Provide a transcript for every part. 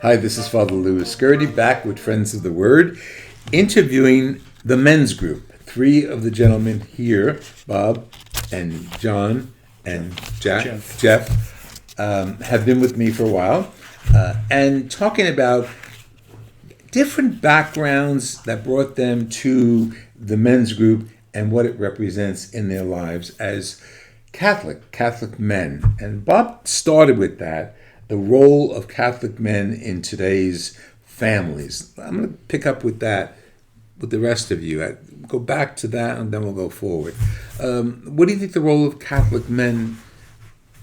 Hi, this is Father Louis Scurdy, back with Friends of the Word, interviewing the men's group. Three of the gentlemen here, Bob and John and Jeff, have been with me for a while, and talking about different backgrounds that brought them to the men's group and what it represents in their lives as Catholic men. And Bob started with that, the role of Catholic men in today's families. I'm going to pick up with that with the rest of you. Go back to that and then we'll go forward. What do you think the role of Catholic men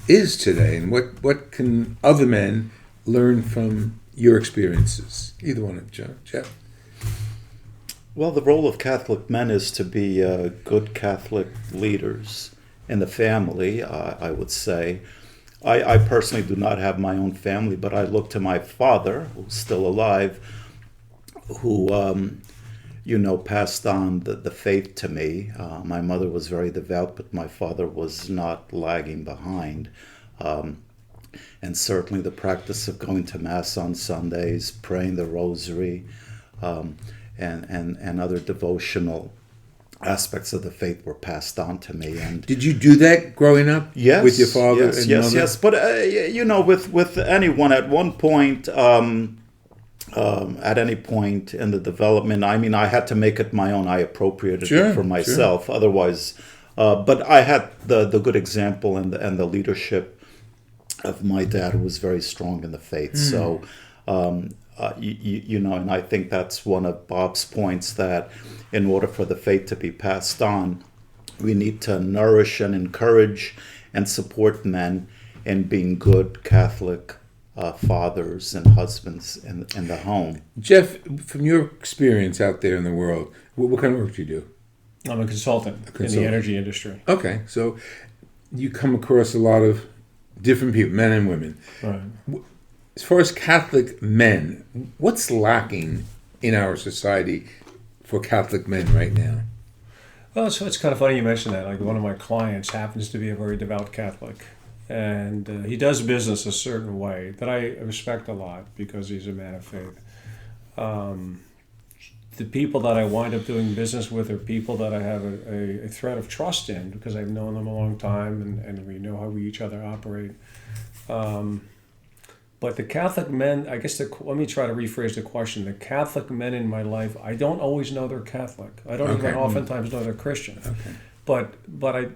is today, and what can other men learn from your experiences? Either one of you, Jeff. Well, the role of Catholic men is to be good Catholic leaders in the family, I would say. I personally do not have my own family, but I look to my father, who's still alive, who, passed on the faith to me. My mother was very devout, but my father was not lagging behind. And certainly the practice of going to Mass on Sundays, praying the Rosary, and other devotional aspects of the faith were passed on to me. And did you do that growing up? Yes, with your father and mother? Yes. But with anyone at one point, at any point in the development, I had to make it my own. I appropriated it for myself. Sure. Otherwise, but I had the good example and the leadership of my dad, who was very strong in the faith. So, and I think that's one of Bob's points, that in order for the faith to be passed on, we need to nourish and encourage and support men in being good Catholic fathers and husbands in the home. Jeff, from your experience out there in the world, what kind of work do you do? I'm a consultant in the energy industry. Okay, so you come across a lot of different people, men and women. Right. As far as Catholic men, what's lacking in our society for Catholic men right now? Well, so it's kind of funny you mention that. Like, one of my clients happens to be a very devout Catholic, and he does business a certain way that I respect a lot because he's a man of faith. The people that I wind up doing business with are people that I have a thread of trust in, because I've known them a long time and we know how we each other operate. But the Catholic men, I guess, let me try to rephrase the question. The Catholic men in my life, I don't always know they're Catholic. I don't even oftentimes know they're Christian. Okay. But I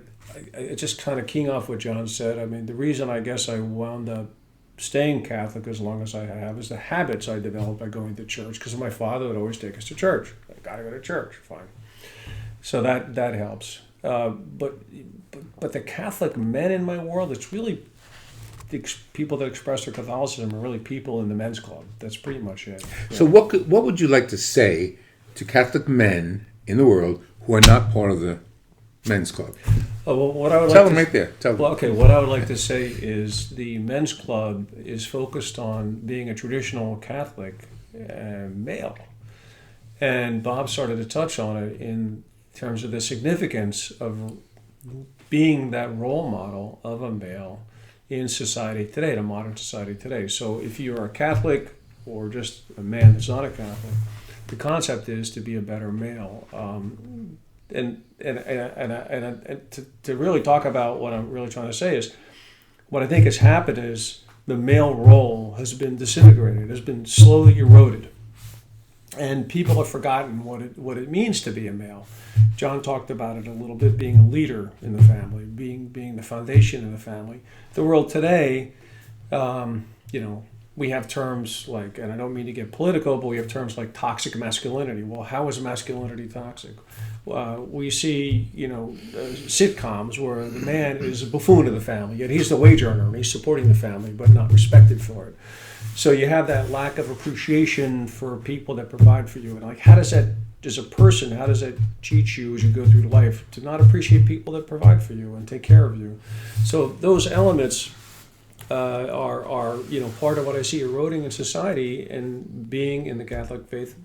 just kind of keying off what John said, the reason I guess I wound up staying Catholic as long as I have is the habits I developed by going to church, because my father would always take us to church. I got to go to church, fine. So that helps. But the Catholic men in my world, it's really the people that express their Catholicism are really people in the men's club. That's pretty much it. Yeah. So what would you like to say to Catholic men in the world who are not part of the men's club? What I would Tell them right there. Tell them. Well, okay. What I would like to say is the men's club is focused on being a traditional Catholic male, and Bob started to touch on it in terms of the significance of being that role model of a male in society today, in a modern society today. So if you're a Catholic or just a man that's not a Catholic, the concept is to be a better male. And to really talk about what I'm really trying to say is, what I think has happened is the male role has been disintegrated, has been slowly eroded, and people have forgotten what it means to be a male. John talked about it a little bit, being a leader in the family, being the foundation of the family. The world today, we have terms like, and I don't mean to get political, but we have terms like toxic masculinity. Well, how is masculinity toxic? We see, sitcoms where the man is a buffoon of the family, yet he's the wage earner and he's supporting the family, but not respected for it. So you have that lack of appreciation for people that provide for you. And like, how does that, as a person, how does that teach you as you go through life to not appreciate people that provide for you and take care of you? So those elements are part of what I see eroding in society, and being in the Catholic faith,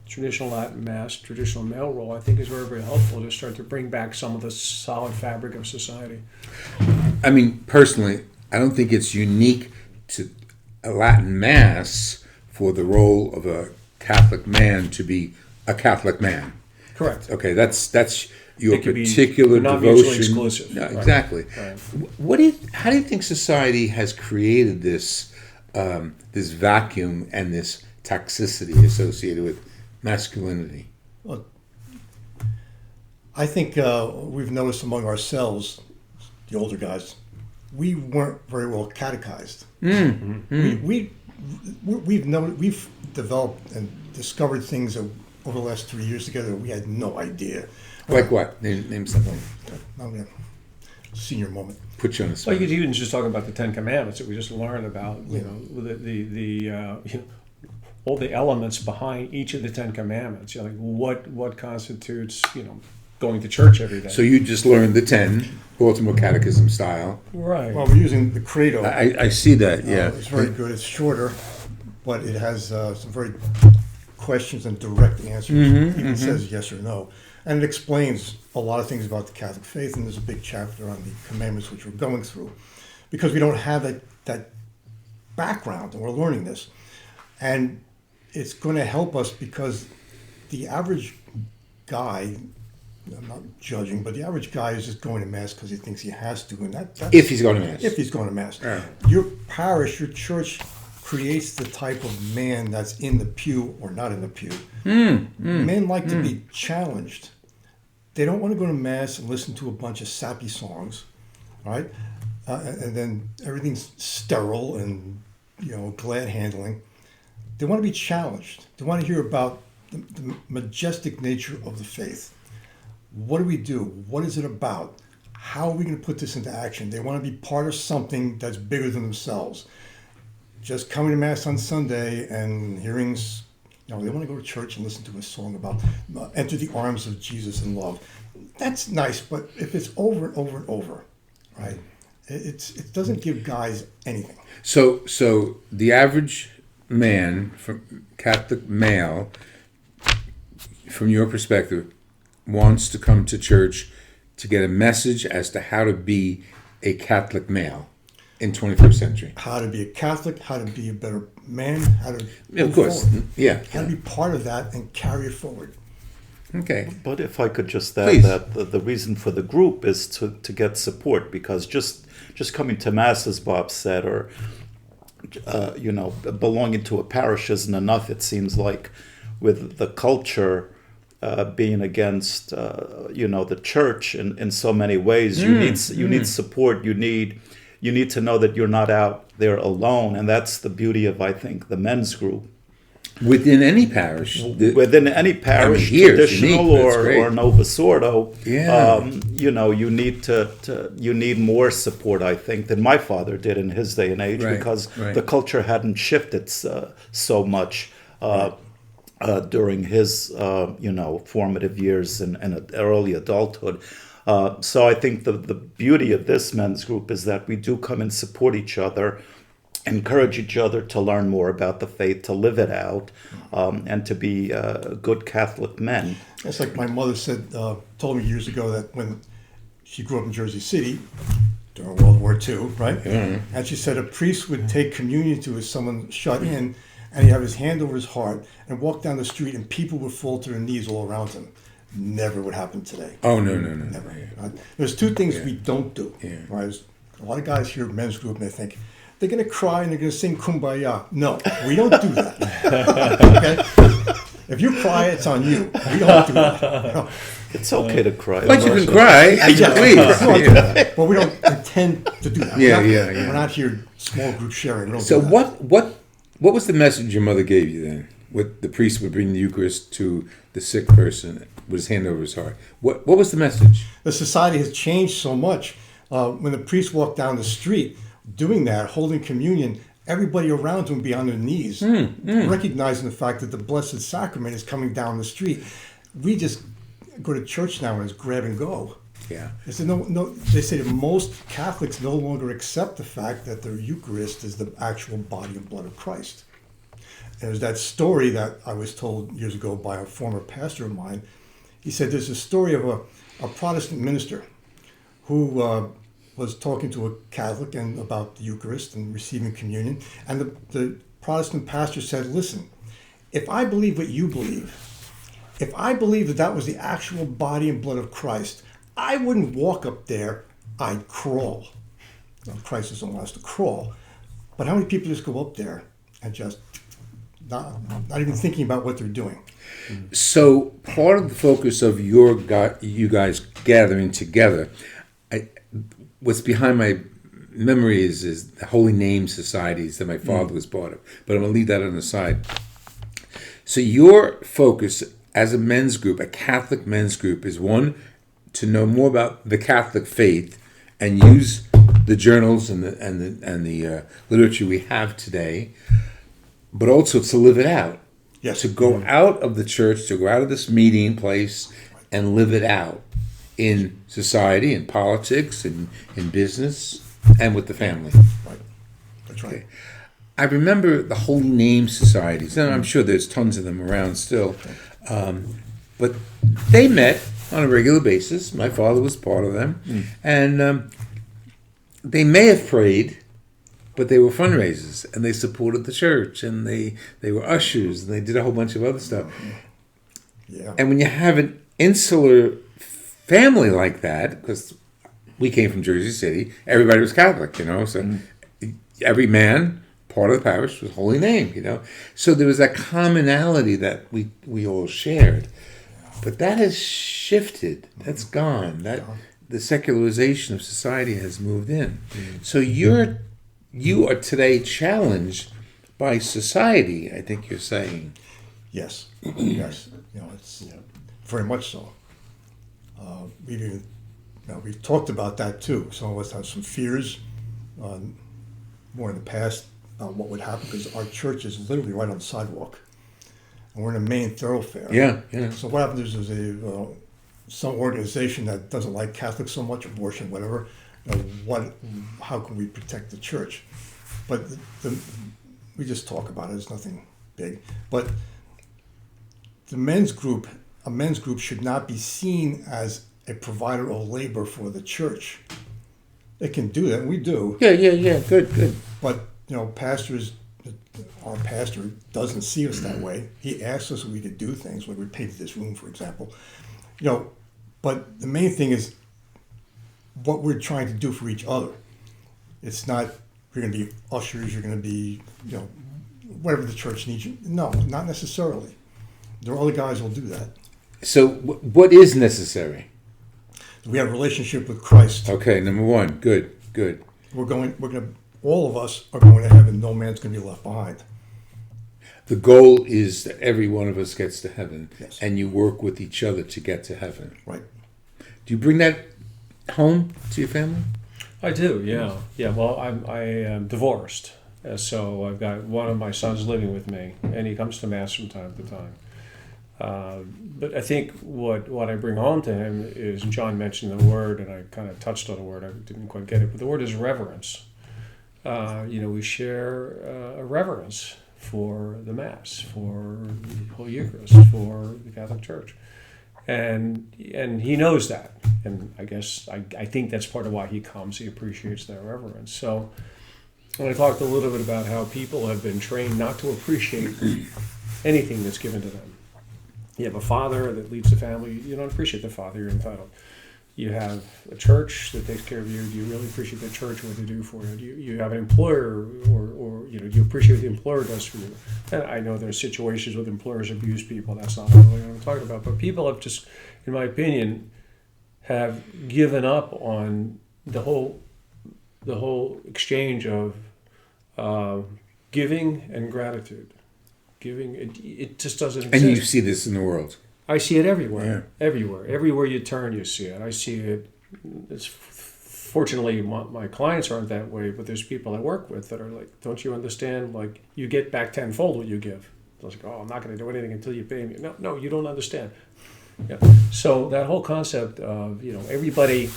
traditional Latin Mass, traditional male role, I think is very, very helpful to start to bring back some of the solid fabric of society. Personally, I don't think it's unique to a Latin Mass for the role of a Catholic man to be a Catholic man. Correct. Okay, that's your It could be particular not mutually devotion. exclusive. No, Right. exactly. Right. How do you think society has created this this vacuum and this toxicity associated with masculinity? Well, I think we've noticed among ourselves, the older guys, we weren't very well catechized. We've developed and discovered things over the last 3 years together that we had no idea. Like what? Name something. I'm gonna senior moment. Put you on the Well, spot. you could even just talk about the Ten Commandments that we just learned about. You know, all the elements behind each of the Ten Commandments. You know, like what constitutes going to church every day. So you just learned the 10, Baltimore Catechism style. Right. Well, we're using the Credo. I see that, yeah. It's very good. It's shorter, but it has some very questions and direct answers. It even says yes or no. And it explains a lot of things about the Catholic faith, and there's a big chapter on the commandments which we're going through. Because we don't have that background, and we're learning this. And it's going to help us because the average guy, I'm not judging, but the average guy is just going to Mass because he thinks he has to. And that's If he's going to Mass. if he's going to Mass. Yeah. Your parish, your church creates the type of man that's in the pew or not in the pew. Men like to be challenged. They don't want to go to Mass and listen to a bunch of sappy songs, right? And then everything's sterile and, glad handling. They want to be challenged. They want to hear about the majestic nature of the faith. What do we do? What is it about? How are we going to put this into action? They want to be part of something that's bigger than themselves. Just coming to Mass on Sunday and hearing, they want to go to church and listen to a song about enter the arms of Jesus in love. That's nice, but if it's over and over and over, right, it doesn't give guys anything. So the average man, from Catholic male, from your perspective, wants to come to church to get a message as to how to be a Catholic male in 21st century. How to be a Catholic, how to be a better man, how to Of course, forward. yeah. How to be part of that and carry it forward. Okay. But if I could just add Please. that the reason for the group is to get support, because just coming to Mass, as Bob said, or belonging to a parish isn't enough. It seems like with the culture being against the church in so many ways, you need support. You need to know that you're not out there alone, and that's the beauty of, I think, the men's group. Within any parish. Within any parish, here it's traditional unique, that's great. or Novus Ordo, Yeah. you need more support, I think, than my father did in his day and age, Right, because right. the culture hadn't shifted so much during his formative years and early adulthood. So I think the beauty of this men's group is that we do come and support each other, encourage each other to learn more about the faith, to live it out, and to be good Catholic men. It's like my mother told me years ago that when she grew up in Jersey City during World War II, right? Mm-hmm. And she said a priest would take communion to someone shut in, and he'd have his hand over his heart and walk down the street, and people would fall to their knees all around him. Never would happen today. Oh, no. Never. Right? There's two things we don't do. Yeah. Right? There's a lot of guys here at men's group, and they think they're going to cry and they're going to sing Kumbaya. No, we don't do that. Okay? If you cry, it's on you. We don't do that. No. It's okay to cry. But you can cry, please. Well, we don't intend to do that. Yeah. We're not here small group sharing. We don't So do that. what was the message your mother gave you then? What the priest would bring the Eucharist to the sick person with his hand over his heart. What was the message? The society has changed so much. When the priest walked down the street doing that, holding communion, everybody around him would be on their knees, recognizing the fact that the Blessed Sacrament is coming down the street. We just go to church now and it's grab and go. Yeah. They say that most Catholics no longer accept the fact that the Eucharist is the actual body and blood of Christ. There's that story that I was told years ago by a former pastor of mine. He said there's a story of a Protestant minister who was talking to a Catholic and about the Eucharist and receiving communion, and the Protestant pastor said, "Listen, if I believe what you believe, if I believe that that was the actual body and blood of Christ, I wouldn't walk up there, I'd crawl." Now, Christ doesn't want us to crawl, but how many people just go up there and just not even thinking about what they're doing? So part of the focus of you guys gathering together, what's behind my memory is the Holy Name Societies that my father was part of. But I'm going to leave that on the side. So your focus as a men's group, a Catholic men's group, is one, to know more about the Catholic faith and use the journals and the literature we have today, but also to live it out. Yes. To go out of the church, to go out of this meeting place and live it out in society, in politics, in business, and with the family. Right. That's right. Okay. I remember the Holy Name Societies, and I'm sure there's tons of them around still, but they met on a regular basis. My father was part of them, and they may have prayed, but they were fundraisers, and they supported the church, and they were ushers, and they did a whole bunch of other stuff. Yeah. And when you have an insular family like that, because we came from Jersey City, everybody was Catholic, so every man, part of the parish, was Holy Name, So there was that commonality that we all shared. But that has shifted. That's gone. The secularization of society has moved in. So you are today challenged by society, I think you're saying. Yes. Yes. It's very much so. We've talked about that too. Some of us have some fears, more in the past, about what would happen, because our church is literally right on the sidewalk, and we're in a main thoroughfare. Yeah. So what happens is there's some organization that doesn't like Catholics so much, abortion, whatever. How can we protect the church? But we just talk about it. It's nothing big. But a men's group should not be seen as a provider of labor for the church. They can do that, and we do. Yeah. Good. But pastors, our pastor doesn't see us that way. He asks us if we could do things, like we painted this room, for example. But the main thing is what we're trying to do for each other. It's not you're going to be ushers, you're going to be whatever the church needs you. No, not necessarily. There are other guys who will do that. So what is necessary? We have a relationship with Christ. Okay, number one. Good. All of us are going to heaven. No man's going to be left behind. The goal is that every one of us gets to heaven, yes. And you work with each other to get to heaven. Right. Do you bring that home to your family? I do, yeah. Well, I am divorced, so I've got one of my sons living with me, and he comes to Mass from time to time. But I think what I bring home to him is, John mentioned the word, and I kind of touched on the word. I didn't quite get it, but the word is reverence. We share a reverence for the Mass, for the Holy Eucharist, for the Catholic Church. And he knows that. And I guess I think that's part of why he comes. He appreciates that reverence. So when I talked a little bit about how people have been trained not to appreciate anything that's given to them. You have a father that leads the family. You don't appreciate the father. You're entitled. You have a church that takes care of you. Do you really appreciate the church, what they do for you? Do you have an employer, or do you appreciate what the employer does for you? And I know there's situations with employers abuse people. That's not really what I'm talking about. But people have just, in my opinion, have given up on the whole exchange of giving and gratitude. Giving, it just doesn't exist. And you see this in the world. I see it everywhere. Yeah. Everywhere you turn, you see it. I see it. Fortunately, my clients aren't that way, but there's people I work with that are like, don't you understand? Like, you get back tenfold what you give. I was like, I'm not going to do anything until you pay me. No, you don't understand. Yeah. So that whole concept of everybody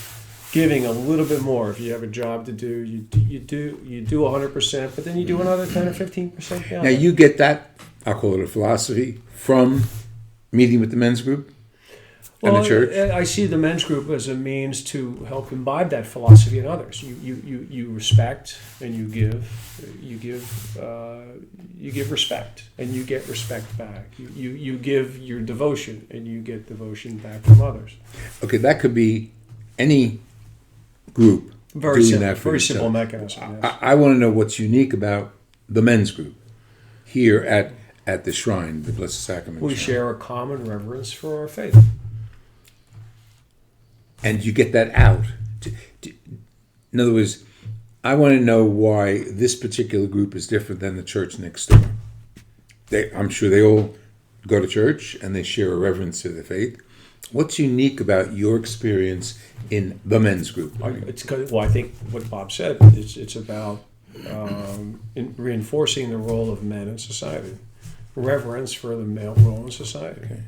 giving a little bit more. If you have a job to do, you do 100%, but then you do another 10 or 15%. Now you get that, I'll call it a philosophy, from meeting with the men's group? and the church? I see the men's group as a means to help imbibe that philosophy in others. You respect and you give respect and you get respect back. You give your devotion and you get devotion back from others. Okay, that could be any group doing that for very itself. simple mechanism. Yes. I want to know what's unique about the men's group here at the shrine, the Blessed Sacrament. We shrine. share a common reverence for our faith. And you get that out. In other words, I want to know why this particular group is different than the church next door. I'm sure they all go to church and they share a reverence to the faith. What's unique about your experience in the men's group? I think what Bob said, it's about reinforcing the role of men in society. Reverence for the male role in society. Okay.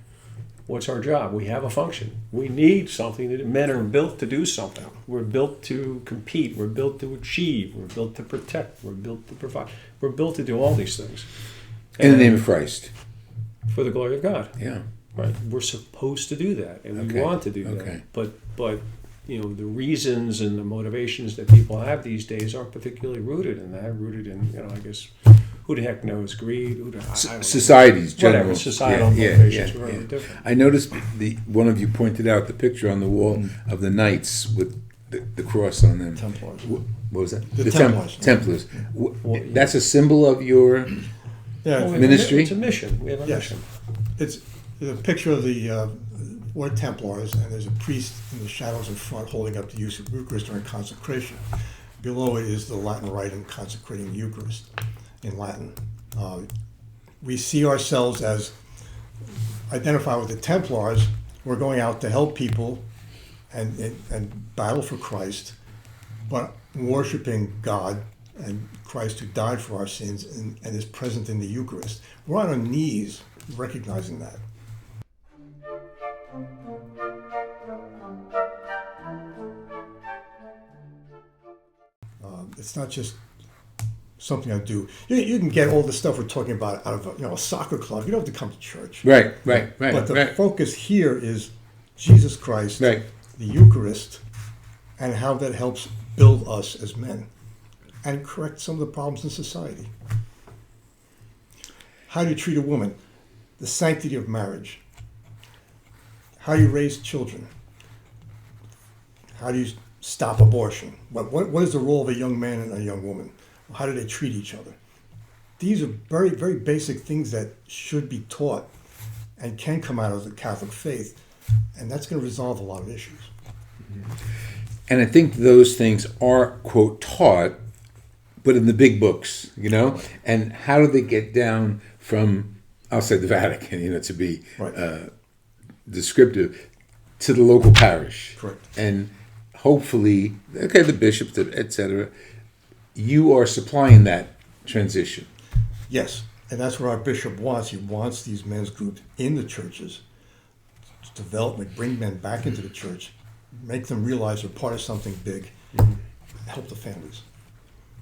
What's our job? We have a function. We need something. Men are built to do something. We're built to compete. We're built to achieve. We're built to protect. We're built to provide. We're built to do all these things. In the name of Christ. For the glory of God. Yeah. Right. We're supposed to do that, and we Okay. want to do that. Okay. But the reasons and the motivations that people have these days aren't particularly rooted in that. Rooted in, I guess, who the heck knows greed? I don't know. Society's general. Whatever, societal motivations are really different. I noticed one of you pointed out the picture on the wall of the knights with the cross on them. Templars. What was that? The Templars. Templars. That's a symbol of your Yeah, ministry? It's a mission. We have a Yes. mission. it's a picture of the Lord Templars, and there's a priest in the shadows in front holding up the Eucharist during consecration. Below it is the Latin rite in consecrating the Eucharist in Latin. We see ourselves as identified with the Templars. We're going out to help people and battle for Christ, but worshiping God and Christ who died for our sins and is present in the Eucharist. We're on our knees recognizing that. It's not just something I do. You can get all the stuff we're talking about out of a soccer club. You don't have to come to church. Right. But the focus here is Jesus Christ, Right. the Eucharist, and how that helps build us as men and correct some of the problems in society. How do you treat a woman? The sanctity of marriage. How do you raise children? How do you stop abortion? What is the role of a young man and a young woman? How do they treat each other? These are very, very basic things that should be taught and can come out of the Catholic faith, and that's going to resolve a lot of issues. And I think those things are, quote, taught, but in the big books, And how do they get down from outside the Vatican, to be Right. descriptive, to the local parish? Correct. And hopefully, the bishops, etc., you are supplying that transition. Yes, and that's what our bishop wants. He wants these men's groups in the churches to develop, bring men back into the church, make them realize they're part of something big, help the families.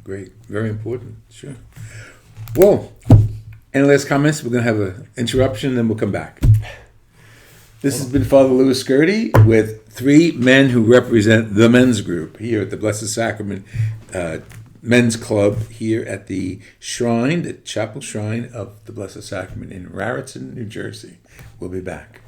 Great. Very important. Sure. Well, any last comments? We're going to have an interruption, then we'll come back. This has been Father Louis Scurti with 3 men who represent the men's group here at the Blessed Sacrament Men's Club here at the shrine, the chapel shrine of the Blessed Sacrament in Raritan, New Jersey. We'll be back.